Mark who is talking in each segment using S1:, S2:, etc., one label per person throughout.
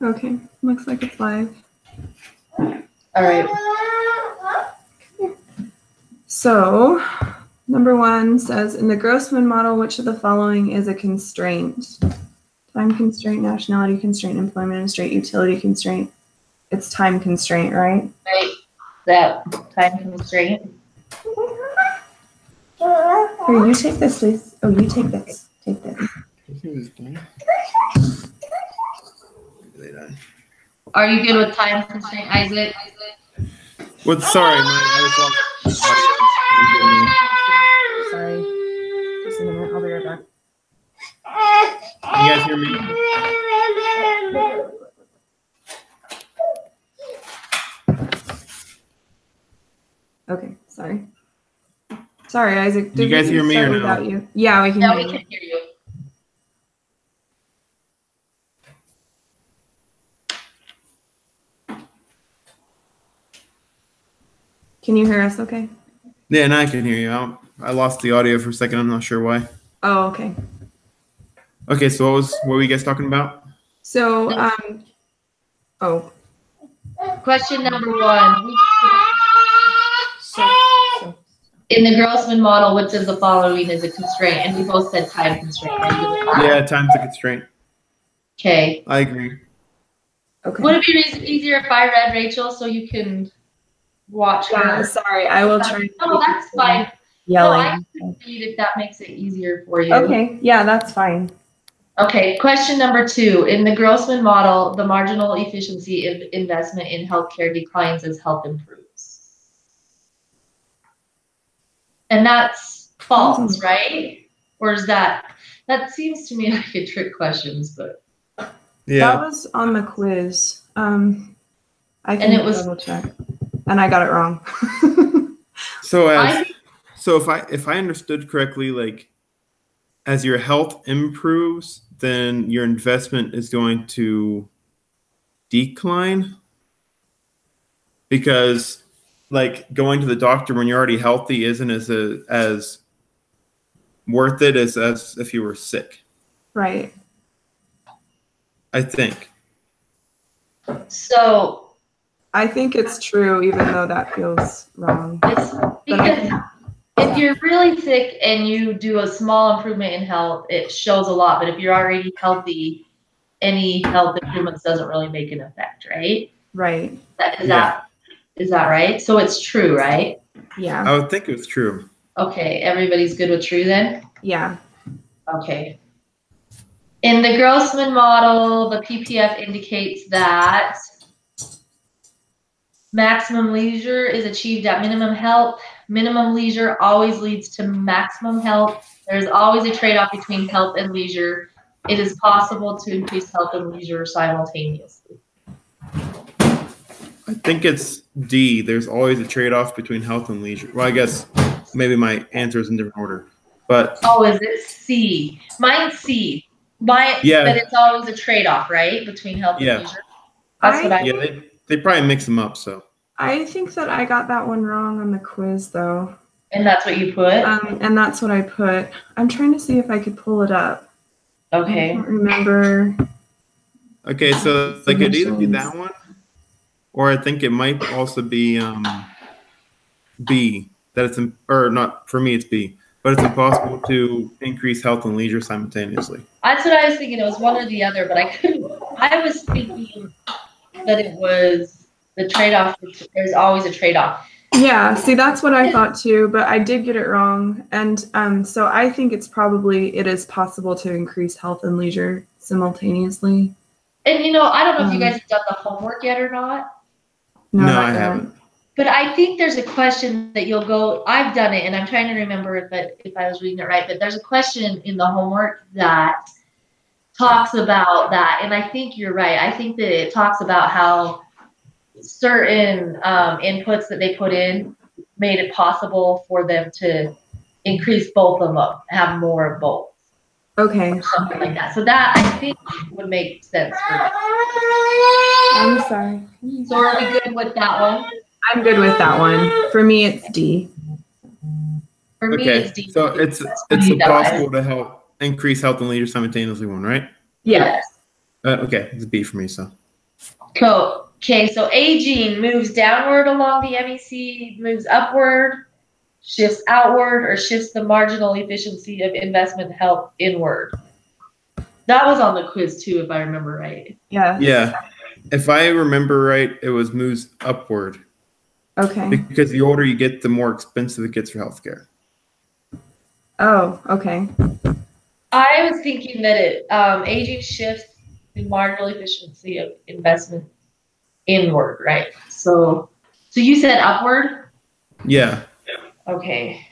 S1: Okay, looks like it's live.
S2: All right.
S1: So, number 1 says, in the Grossman model, which of the following is a constraint? Time constraint, nationality constraint, employment constraint, utility constraint. It's time constraint, right?
S2: Right. That time constraint.
S1: Here, you take this, please. Oh, you take this. Take this.
S2: Are you good with time constraint, Isaac?
S3: What? Sorry, I was
S1: Sorry. Just a minute. I'll be right back.
S3: Can you guys hear me?
S1: Okay, sorry. Sorry, Isaac.
S3: Do you guys hear me or no?
S1: Without you? Yeah, we can hear you.
S2: We can hear you.
S1: Can you hear us okay?
S3: Yeah, now I can hear you. I lost the audio for a second. I'm not sure why.
S1: Oh, okay.
S3: Okay, so what were you guys talking about?
S1: So,
S2: Question number 1. In the Grossman model, which of the following is a constraint? And we both said time constraint.
S3: Yeah, time's a constraint.
S2: Okay.
S3: I agree.
S1: Okay.
S2: Would it be easier if I read Rachel so you can watch her?
S1: Sorry, I will try.
S2: No, that's fine.
S1: Yelling.
S2: No, I can read if that makes it easier for you.
S1: Okay, yeah, that's fine.
S2: Okay, question number 2. In the Grossman model, the marginal efficiency of investment in healthcare declines as health improves. And that's false, right? Or is that seems to me like a trick questions, but
S3: yeah.
S1: That was on the quiz. I can double check. And I got it wrong.
S3: So if I understood correctly, like as your health improves, then your investment is going to decline, because like going to the doctor when you're already healthy isn't as worth it as if you were sick.
S1: Right.
S3: I think.
S2: So
S1: I think it's true, even though that feels wrong.
S2: It's because if you're really sick and you do a small improvement in health, it shows a lot. But if you're already healthy, any health improvements doesn't really make an effect, right?
S1: Right.
S2: Is that right? So it's true, right?
S1: Yeah.
S3: I would think it was true.
S2: Okay, everybody's good with true then?
S1: Yeah.
S2: Okay. In the Grossman model, the PPF indicates that maximum leisure is achieved at minimum health. Minimum leisure always leads to maximum health. There's always a trade-off between health and leisure. It is possible to increase health and leisure simultaneously.
S3: I think it's D. There's always a trade-off between health and leisure. Well, I guess maybe my answer is in different order. But
S2: is it C? Mine's C. But it's always a trade-off, right? Between health and leisure. That's what I
S3: they probably mix them up, so.
S1: I think that I got that one wrong on the quiz, though.
S2: And that's what you put?
S1: And that's what I put. I'm trying to see if I could pull it up.
S2: Okay.
S1: I don't remember.
S3: Okay, so it could either be that one, or I think it might also be B. Or not, for me it's B. But it's impossible to increase health and leisure simultaneously.
S2: That's what I was thinking. It was one or the other, but I couldn't. I was thinking that it was the trade-off. There's always a trade-off.
S1: Yeah, see, that's what I thought too, but I did get it wrong. And so I think it is possible to increase health and leisure simultaneously.
S2: And, I don't know if you guys have done the homework yet or not.
S1: No,
S3: I haven't.
S2: But I think there's a question that you'll go, I've done it, and I'm trying to remember if I was reading it right, but there's a question in the homework that talks about that, and I think you're right. I think that it talks about how certain inputs that they put in made it possible for them to increase both of them, have more of both.
S1: Okay.
S2: Something like that. So that, I think, would make sense for me.
S1: I'm sorry.
S2: So are we good with that one?
S1: I'm good with that one. For me, it's D.
S2: For me, it's D.
S3: So it's impossible to help increase health and leisure simultaneously one, right?
S1: Yes.
S3: Okay, it's B for me, so.
S2: Cool. Okay, so aging moves downward along the MEC, moves upward, shifts outward, or shifts the marginal efficiency of investment health inward. That was on the quiz too, if I remember right.
S1: Yeah.
S3: Yeah. If I remember right, it was moves upward.
S1: Okay.
S3: Because the older you get, the more expensive it gets for healthcare.
S1: Oh, okay.
S2: I was thinking that it aging shifts the marginal efficiency of investment inward, right? So you said upward?
S3: Yeah.
S2: Okay.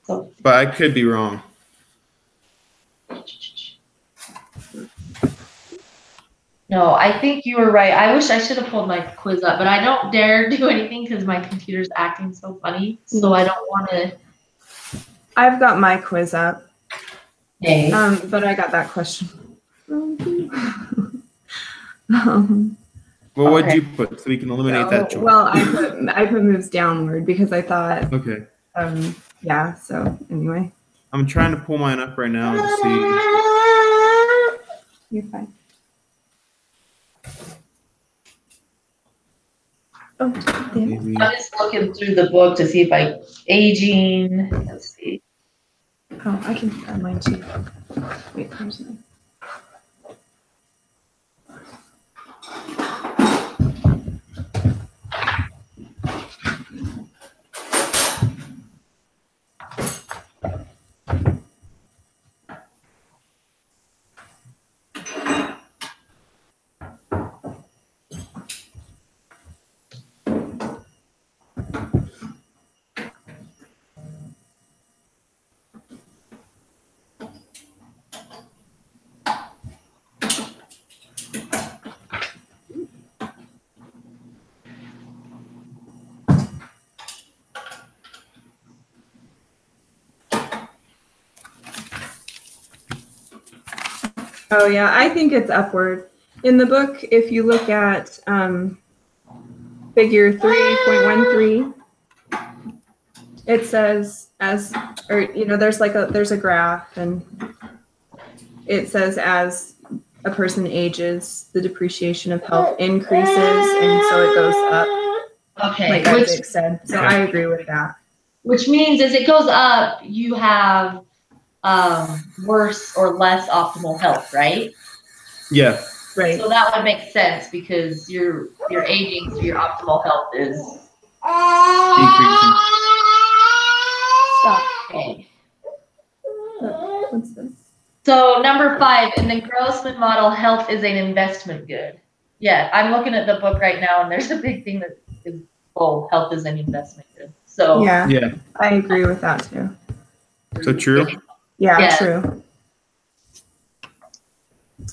S2: So
S3: But I could be wrong.
S2: no, I think you were right. I wish I should have pulled my quiz up, but I don't dare do anything because my computer's acting so funny. So I don't want to.
S1: I've got my quiz up.
S2: Okay.
S1: But I got that question.
S3: Well, what'd you put so we can eliminate that choice?
S1: Well, I put moves downward because I thought.
S3: Okay.
S1: Yeah. So anyway.
S3: I'm trying to pull mine up right now to see.
S1: You're fine. Oh, damn.
S3: Maybe.
S2: I'm just looking through the book to see if aging. Let's see.
S1: Oh, I can add mine too. Wait, there's mine. Oh yeah, I think it's upward. In the book, if you look at figure 3.13, it says there's a graph, and it says as a person ages, the depreciation of health increases, and so it goes up.
S2: Okay.
S1: Like Isaac said. So I agree with that.
S2: Which means as it goes up, you have worse or less optimal health, right?
S3: Yeah.
S1: Right.
S2: So that would make sense because you're aging, so your optimal health is
S3: Decreasing.
S1: Stop.
S2: okay.
S1: What's this?
S2: So number 5, in the Grossman model, health is an investment good. Yeah, I'm looking at the book right now, and there's a big thing that is health is an investment good. So
S1: Yeah, I agree with that too.
S3: So true.
S1: Yeah, true.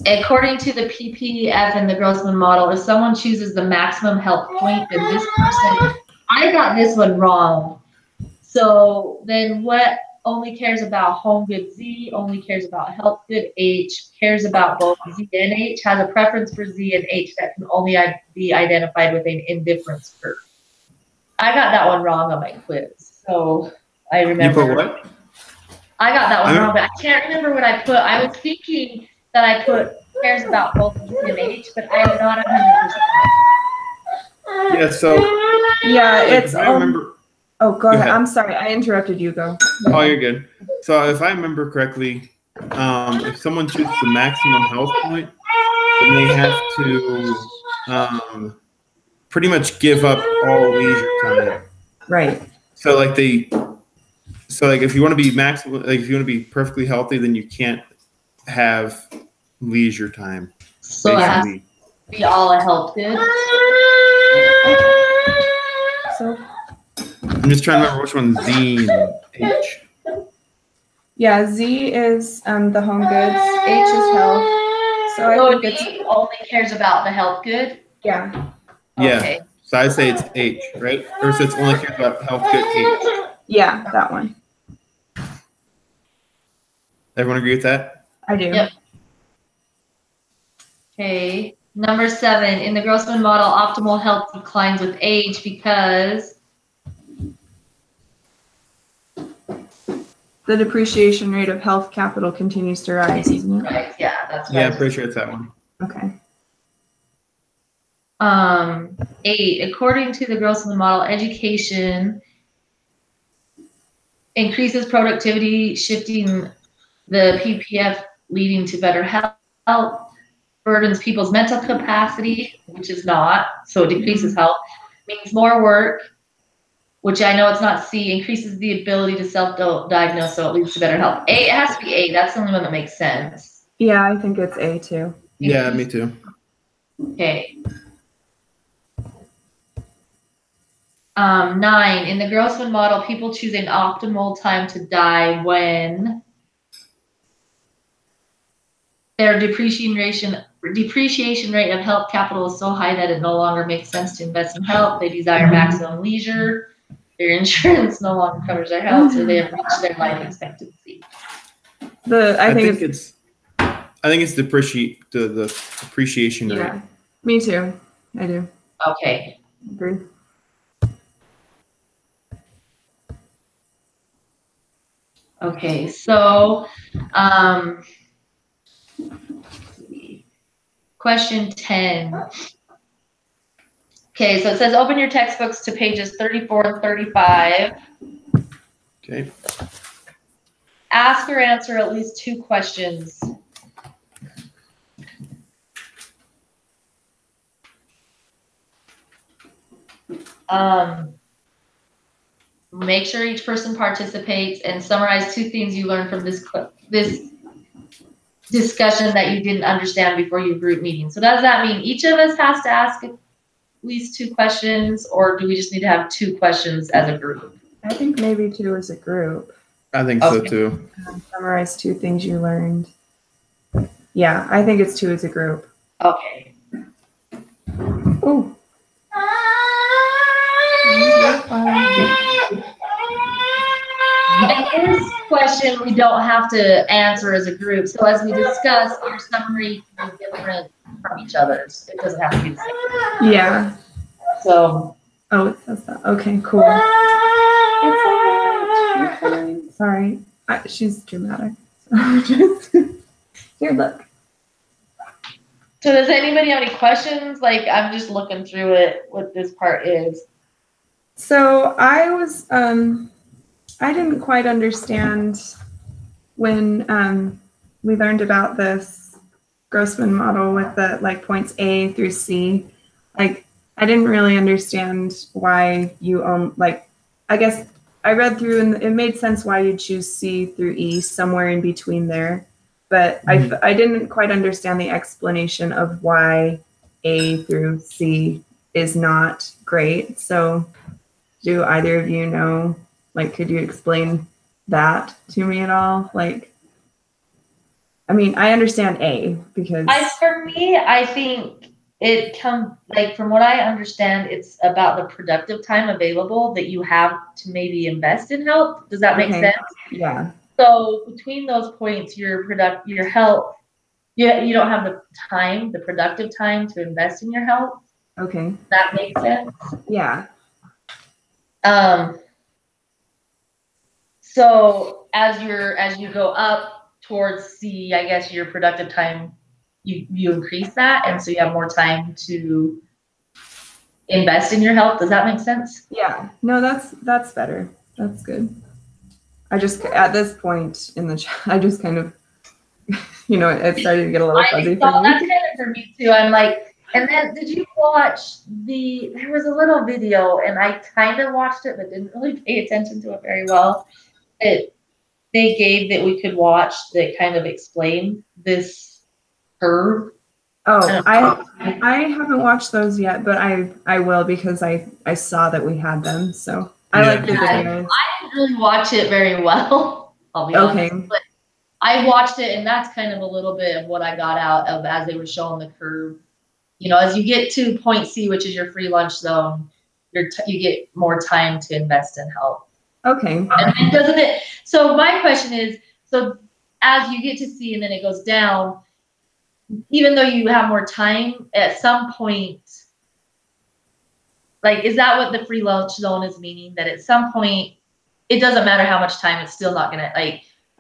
S2: According to the PPF and the Grossman model, if someone chooses the maximum health point, then this person, I got this one wrong. So then what only cares about home good Z, only cares about health good H, cares about both Z and H, has a preference for Z and H that can only be identified with an indifference curve. I got that one wrong on my quiz. So I remember.
S3: You put what?
S2: I got that one wrong, but I can't remember what I put. I was thinking that I put cares about both Z and H, but I'm not 100%.
S3: Yeah, so.
S1: Yeah, it's.
S3: I remember.
S1: Oh, go ahead. I'm sorry. I interrupted you. Go.
S3: Oh, you're good. So if I remember correctly, if someone chooses the maximum health point, then they have to pretty much give up all leisure time.
S1: Right.
S3: So if you want to be maximum, like if you want to be perfectly healthy, then you can't have leisure time.
S2: So it has to be all a health good.
S1: So.
S3: I'm just trying to remember which one's Z and H.
S1: Yeah, Z is the home goods. H is health. So I think it's
S2: only cares about the health good.
S1: Yeah.
S3: Yeah.
S2: Okay.
S3: So I say it's H, right? Or so it's only cares about health good H.
S1: Yeah, that one.
S3: Everyone agree with that?
S1: I do.
S2: Yep. Okay. Number 7, in the Grossman model, optimal health declines with age because
S1: the depreciation rate of health capital continues to rise, isn't it?
S2: Right. Yeah, that's right.
S3: Yeah, I'm pretty sure it's that one.
S1: Okay.
S2: 8, according to the Grossman model, education increases productivity, shifting the PPF, leading to better health, burdens people's mental capacity, which is not, so it decreases health, means more work, which I know it's not C, increases the ability to self-diagnose, so it leads to better health. A, it has to be A. That's the only one that makes sense.
S1: Yeah, I think it's A too.
S3: Yeah, me too.
S2: Okay. 9, in the Grossman model, people choose an optimal time to die when their depreciation rate of health capital is so high that it no longer makes sense to invest in health. They desire maximum leisure. Their insurance no longer covers their health, or they have reached their life expectancy.
S1: I think
S3: it's the depreciation rate.
S1: Yeah, me too. I do.
S2: Okay.
S1: Agree.
S2: Okay, so question 10. Okay, so it says open your textbooks to pages 34 and 35.
S3: Okay.
S2: Ask or answer at least 2 questions. Make sure each person participates and summarize 2 things you learned from this discussion that you didn't understand before your group meeting. So does that mean each of us has to ask at least 2 questions, or do we just need to have 2 questions as a group?
S1: I think maybe 2 as a group.
S3: I think so too.
S1: Summarize 2 things you learned. Yeah, I think it's 2 as a group.
S2: Okay.
S1: Oh.
S2: And this question we don't have to answer as a group. So as we discuss, your summary can be different from each other's. It doesn't have to be the same.
S1: Yeah.
S2: So.
S1: Oh, it says that. Okay, cool. It's all right. Sorry. She's dramatic. Here, look.
S2: So does anybody have any questions? Like, I'm just looking through it, what this part is.
S1: So I was, I didn't quite understand when we learned about this Grossman model with the points A through C. Like, I didn't really understand why you I guess I read through and it made sense why you'd choose C through E, somewhere in between there. But I didn't quite understand the explanation of why A through C is not great. So do either of you know, could you explain that to me at all? I mean, I understand A because
S2: for me, I think it comes from what I understand, it's about the productive time available that you have to maybe invest in health. Does that make sense?
S1: Yeah.
S2: So between those points, your health, you don't have the time, the productive time to invest in your health.
S1: Okay.
S2: That makes sense.
S1: Yeah.
S2: So as you go up towards C, I guess your productive time, you increase that, and so you have more time to invest in your health. Does that make sense?
S1: Yeah. No, that's better. That's good. I just, at this point in the chat, I just kind of, it started to get a little fuzzy for me.
S2: That's kind of for me too. I'm like, and then did you watch there was a little video, and I kind of watched it, but didn't really pay attention to it very well. They gave that we could watch that kind of explained this curve.
S1: Oh, I haven't watched those yet, but I will because I saw that we had them. So I like the videos.
S2: I didn't really watch it very well. I'll be honest. But I watched it, and that's kind of a little bit of what I got out of as they were showing the curve. As you get to point C, which is your free lunch zone, you get more time to invest in health.
S1: Okay.
S2: And doesn't it? So my question is, so as you get to C and then it goes down, even though you have more time, at some point, is that what the free lunch zone is meaning? That at some point, it doesn't matter how much time, it's still not gonna,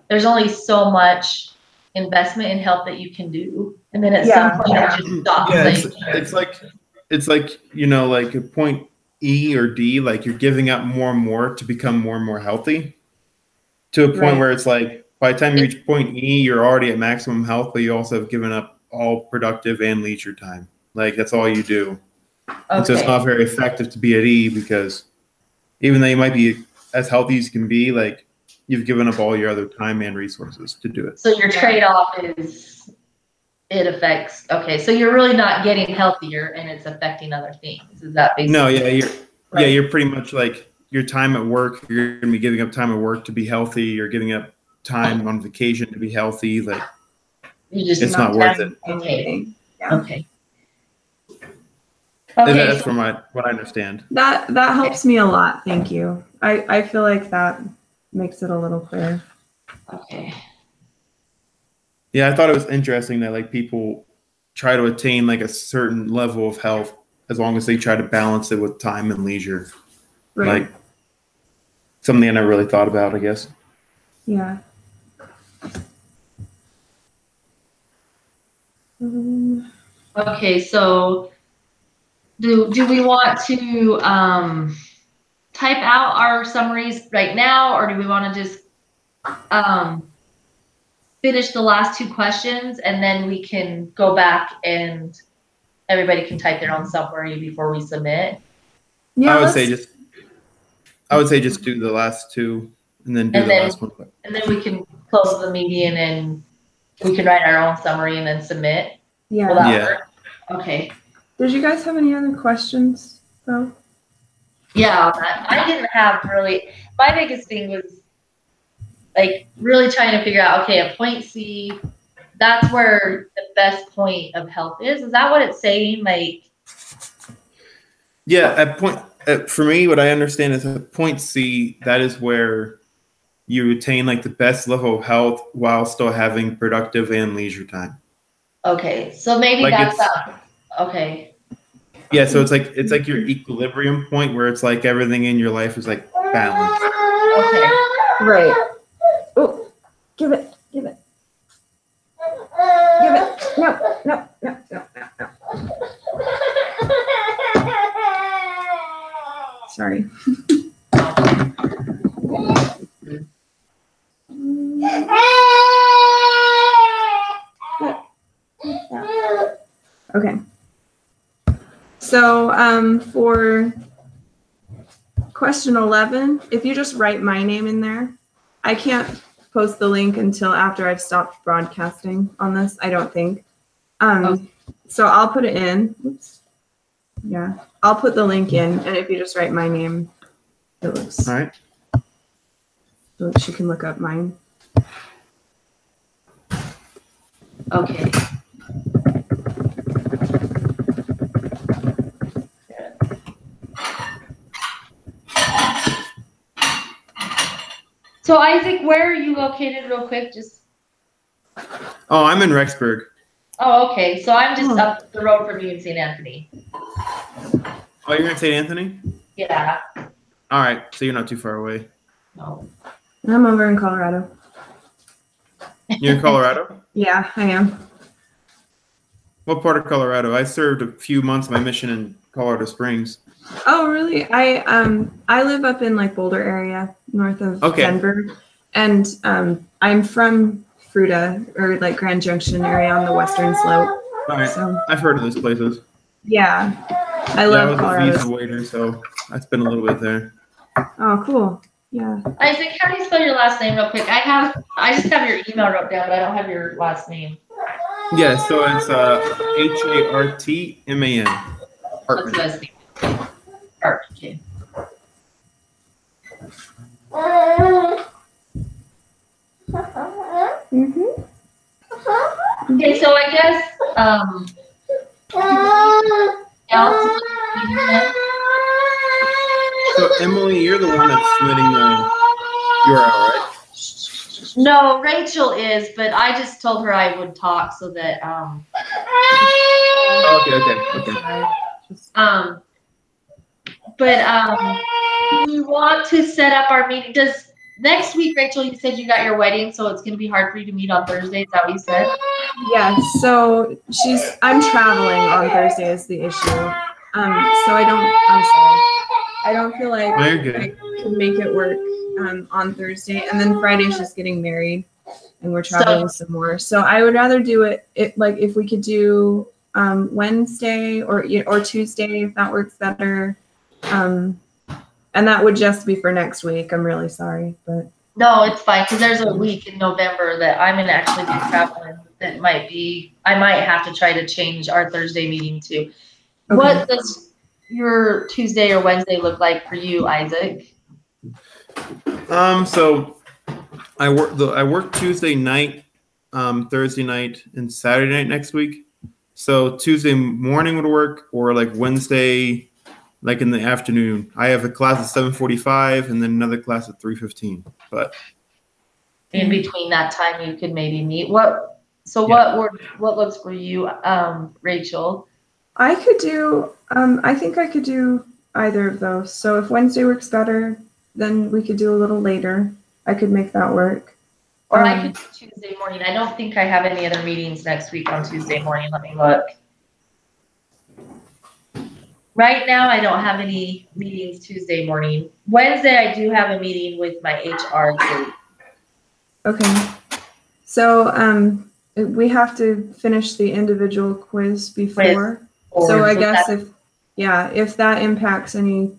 S2: there's only so much investment in health that you can do. And then at some point, it just stops.
S3: Yeah, it's like, you know, like a point E or D, like you're giving up more and more to become more and more healthy, to a point
S1: Right.
S3: where it's like by the time you reach point E, you're already at maximum health, but you also have given up all productive and leisure time. Like that's all you do. And so it's not very effective to be at E, because even though you might be as healthy as you can be, like you've given up all your other time and resources to do it.
S2: So your trade-off is it affects, okay, so you're really not getting healthier and it's affecting other things. Is that basically?
S3: No, yeah, you're pretty much like your time at work, you're gonna be giving up time at work to be healthy, you're giving up time on vacation to be healthy, like it's not worth it.
S2: Okay.
S1: Yeah.
S2: Okay.
S3: And that's from what I understand.
S1: That helps me a lot. Thank you. I feel like that makes it a little clearer.
S2: Okay.
S3: Yeah, I thought it was interesting that like people try to attain like a certain level of health as long as they try to balance it with time and leisure.
S1: Right.
S3: Like something I never really thought about, I guess.
S1: Yeah.
S2: Okay, so do we want to type out our summaries right now, or do we want to just finish the last two questions and then we can go back and everybody can type their own summary before we submit?
S1: Yeah,
S3: I would say just do the last two and then do the last one.
S2: And then we can close the meeting and we can write our own summary and then submit.
S1: Yeah.
S2: Will that work? Okay.
S1: Did you guys have any other questions though?
S2: Yeah, I didn't have really, my biggest thing was like really trying to figure out, okay, a point C, that's where the best point of health is. Is that what it's saying? Like,
S3: yeah, at point for me, what I understand is at point C, that is where you attain like the best level of health while still having productive and leisure time.
S2: okay, so maybe
S3: Like
S2: that's okay.
S3: Yeah, so it's like your equilibrium point where it's like everything in your life is like balanced.
S2: Okay.
S1: Right. Oh, give it. Give it. No. Sorry. Okay. So for question 11, if you just write my name in there, I can't post the link until after I've stopped broadcasting on this, I don't think. So I'll put it in. Oops. Yeah, I'll put the link in, and if you just write my name, it looks.
S3: All right.
S1: So she can look up mine.
S2: Okay. So Isaac, where are you located real quick? Just.
S3: Oh, I'm in Rexburg.
S2: Oh, okay. So I'm just up the road from you in St. Anthony.
S3: Oh, you're in St. Anthony?
S2: Yeah.
S3: All right, so you're not too far away.
S2: No.
S1: I'm over in Colorado.
S3: You're in Colorado?
S1: Yeah, I am.
S3: What part of Colorado? I served a few months of my mission in Colorado Springs.
S1: Oh, really? I live up in like Boulder area, north of Denver, and I'm from Fruita, or like Grand Junction area on the western slope.
S3: All right, so, I've heard of those places.
S1: Yeah, I love Colorado.
S3: I was a visa waiter, so I spent a little bit there.
S1: Oh, cool. Yeah.
S2: Isaac, how do you spell your last name real quick? I just have your email wrote down, but I don't have your last name.
S3: Yeah, so it's Hartman.
S2: What's the last name? Hart, okay. Okay, so I guess
S3: So Emily, you're the one that's submitting the URL, right?
S2: No, Rachel is, but I just told her I would talk so that
S3: Okay.
S2: But we want to set up our meeting. Does next week, Rachel, you said you got your wedding, so it's going to be hard for you to meet on Thursday. Is that what you said?
S1: Yes. So I'm traveling on Thursday is the issue. So I'm sorry. I don't feel like
S3: Oh, you're good.
S1: I could make it work on Thursday. And then Friday's just getting married and we're traveling some more. So I would rather do it like if we could do Wednesday or Tuesday, if that works better. And that would just be for next week. I'm really sorry, but.
S2: No, it's fine because there's a week in November that I'm gonna actually be traveling. That I might have to try to change our Thursday meeting too. Okay. What does your Tuesday or Wednesday look like for you, Isaac?
S3: So I work Tuesday night, Thursday night, and Saturday night next week. So Tuesday morning would work, or like Wednesday, like in the afternoon. I have a class at 7:45 and then another class at 3:15. But
S2: in between that time, you could maybe meet. What looks for you, Rachel?
S1: I could do. I think I could do either of those. So if Wednesday works better, then we could do a little later. I could make that work.
S2: Or I could do Tuesday morning. I don't think I have any other meetings next week on Tuesday morning. Let me look. Right now, I don't have any meetings Tuesday morning. Wednesday, I do have a meeting with my HR group.
S1: Okay. So we have to finish the individual quiz before. So I guess if that impacts any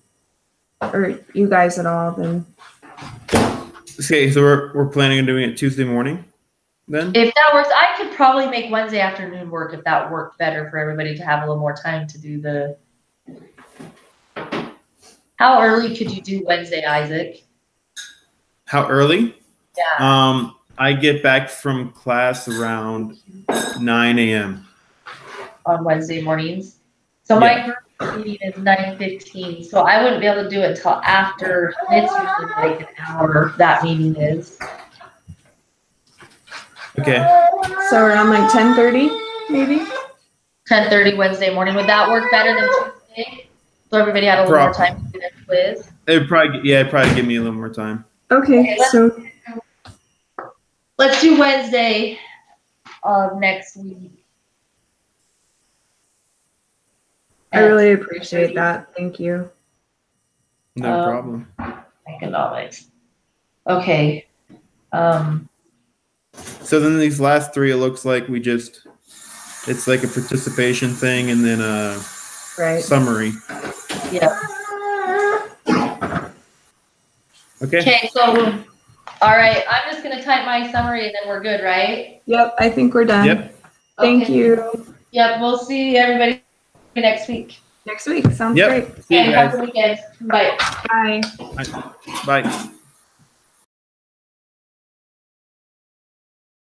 S1: or you guys at all, then.
S3: Okay, so we're planning on doing it Tuesday morning, then.
S2: If that works, I could probably make Wednesday afternoon work if that worked better for everybody to have a little more time to do the. How early could you do Wednesday, Isaac?
S3: How early?
S2: Yeah.
S3: I get back from class around 9 a.m.
S2: on Wednesday mornings. So my group meeting is 9:15, so I wouldn't be able to do it until after. It's usually like an hour. That meeting is.
S3: Okay.
S1: So around like 10:30, maybe.
S2: 10:30 Wednesday morning. Would that work better than Tuesday? So everybody had a little more time to do their quiz.
S3: It'd probably give me a little more time.
S1: Okay, so
S2: let's do Wednesday of next week.
S1: I really appreciate that. Thank you.
S3: No problem.
S2: Economics. Okay.
S3: So then these last three, it looks like it's like a participation thing and then a summary.
S2: Yeah.
S3: Okay.
S2: Okay, so all right, I'm just gonna type my summary and then we're good, right?
S1: Yep, I think we're done.
S3: Yep.
S1: Thank you.
S2: Yep, we'll see everybody next week.
S1: Next week. Sounds great.
S3: See you guys.
S2: Have a good weekend. Bye.
S1: Bye.
S3: Bye.